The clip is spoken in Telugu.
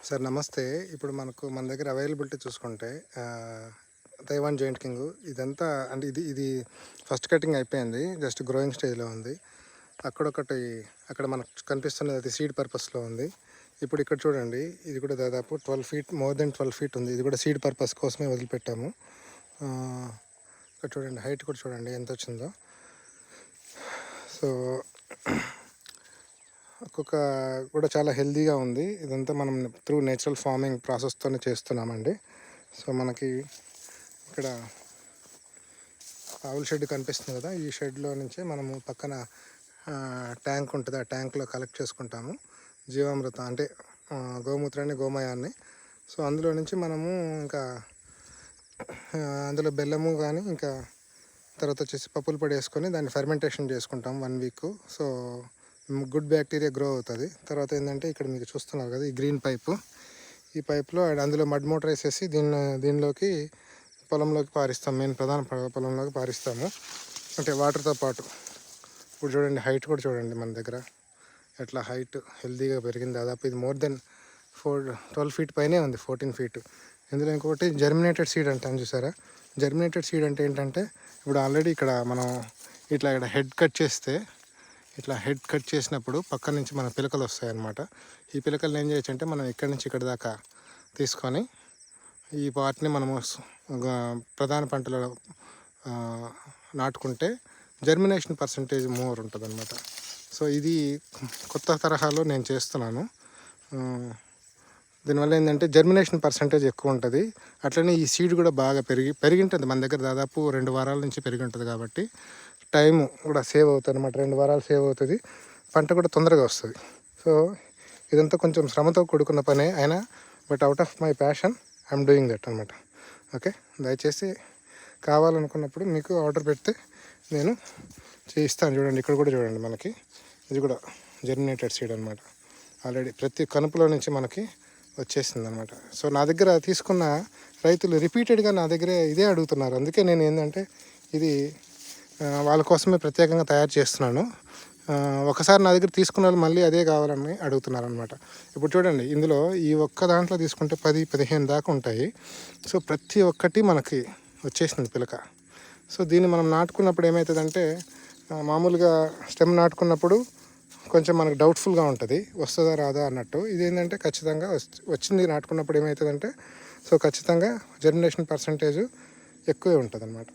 సార్ నమస్తే. ఇప్పుడు మన దగ్గర అవైలబిలిటీ చూసుకుంటే తైవాన్ జెయింట్ కింగ్ ఇదంతా అంటే ఇది ఫస్ట్ కటింగ్ అయిపోయింది. జస్ట్ గ్రోయింగ్ స్టేజ్లో ఉంది. అక్కడ మనకు కనిపిస్తున్నది అది సీడ్ పర్పస్లో ఉంది. ఇప్పుడు ఇక్కడ చూడండి, ఇది కూడా దాదాపు 12 ఫీట్, మోర్ దెన్ 12 ఫీట్ ఉంది. ఇది కూడా సీడ్ పర్పస్ కోసమే వదిలిపెట్టాము. ఇక్కడ చూడండి, హైట్ కూడా చూడండి ఎంత వచ్చిందో. సో ఒక్కొక్క కూడా చాలా హెల్తీగా ఉంది. ఇదంతా మనం త్రూ నేచురల్ ఫార్మింగ్ ప్రాసెస్తోనే చేస్తున్నామండి. సో మనకి ఇక్కడ ఆవుల షెడ్ కనిపిస్తుంది కదా, ఈ షెడ్లో నుంచే మనము పక్కన ట్యాంక్ ఉంటుంది. ఆ ట్యాంక్లో కలెక్ట్ చేసుకుంటాము జీవామృతం, అంటే గోమూత్రాన్ని, గోమయాన్ని. సో అందులో నుంచి మనము ఇంకా అందులో బెల్లము కానీ, ఇంకా తర్వాత వచ్చేసి పప్పుల పొడి వేసుకొని దాన్ని ఫెర్మెంటేషన్ చేసుకుంటాం 1 week. So good bacteria grow అవుతుంది. తర్వాత ఏంటంటే ఇక్కడ మీకు చూస్తున్నారు కదా, ఈ గ్రీన్ పైపు, ఈ పైప్లో అందులో మడ్ మోటార్ వేసేసి దీనిలోకి పొలంలోకి పారిస్తాం. ప్రధాన పొలంలోకి పారిస్తాము, అంటే వాటర్తో పాటు. ఇప్పుడు చూడండి, హైట్ కూడా చూడండి మన దగ్గర ఎట్లా హైట్ హెల్తీగా పెరిగింది. దాదాపు ఇది మోర్ దెన్ 12 ఫీట్ పైనే ఉంది, 14 ఫీట్. ఇందులో ఇంకొకటి జర్మినేటెడ్ సీడ్ అంటాను, చూసారా? జర్మినేటెడ్ సీడ్ అంటే ఏంటంటే, ఇప్పుడు ఆల్రెడీ ఇక్కడ మనం ఇక్కడ హెడ్ కట్ చేసినప్పుడు పక్క నుంచి మన పిలకలు వస్తాయన్నమాట. ఈ పిలకలు ఏం చేయొచ్చు అంటే, మనం ఇక్కడి నుంచి ఇక్కడ దాకా తీసుకొని ఈ వాటిని మనము ప్రధాన పంటలో నాటుకుంటే జర్మినేషన్ పర్సంటేజ్ మోర్ ఉంటుంది అనమాట. సో ఇది కొత్త తరహాలో నేను చేస్తున్నాను. దీనివల్ల ఏంటంటే జర్మినేషన్ పర్సంటేజ్ ఎక్కువ ఉంటుంది. అట్లనే ఈ సీడ్ కూడా బాగా పెరిగి ఉంటుంది. మన దగ్గర దాదాపు 2 వారాల నుంచి పెరిగి ఉంటుంది కాబట్టి టైం కూడా సేవ్ అవుతుంది అనమాట. 2 వారాలు సేవ్ అవుతుంది, పంట కూడా తొందరగా వస్తుంది. సో ఇదంతా కొంచెం శ్రమతో కూడుకున్న పనే అయినా, but out of my passion I'm doing that అనమాట. ఓకే, దయచేసి కావాలనుకున్నప్పుడు మీకు ఆర్డర్ పెడితే నేను చేయిస్తాను. చూడండి, ఇక్కడ కూడా చూడండి, మనకి ఇది కూడా జర్మినేటెడ్ సీడ్ అనమాట. ఆల్రెడీ ప్రతి కనుపులో నుంచి మనకి వచ్చేసింది అనమాట. సో నా దగ్గర తీసుకున్న రైతులు రిపీటెడ్గా నా దగ్గరే ఇదే అడుగుతున్నారు. అందుకే నేను ఏంటంటే ఇది వాళ్ళ కోసమే ప్రత్యేకంగా తయారు చేస్తున్నాను. ఒకసారి నా దగ్గర తీసుకున్న వాళ్ళు మళ్ళీ అదే కావాలని అడుగుతున్నారు అనమాట. ఇప్పుడు చూడండి, ఇందులో ఈ ఒక్క దాంట్లో తీసుకుంటే 10-15 దాకా ఉంటాయి. సో ప్రతి ఒక్కటి మనకి వచ్చేసింది పిలక. సో దీన్ని మనం నాటుకున్నప్పుడు ఏమవుతుందంటే, మామూలుగా స్టెమ్ నాటుకున్నప్పుడు కొంచెం మనకు డౌట్ఫుల్గా ఉంటుంది, వస్తుందా రాదా అన్నట్టు. ఇదేంటంటే ఖచ్చితంగా వచ్చింది. నాటుకున్నప్పుడు ఏమవుతుందంటే, సో ఖచ్చితంగా జర్మినేషన్ పర్సంటేజ్ ఎక్కువే ఉంటుంది అన్నమాట.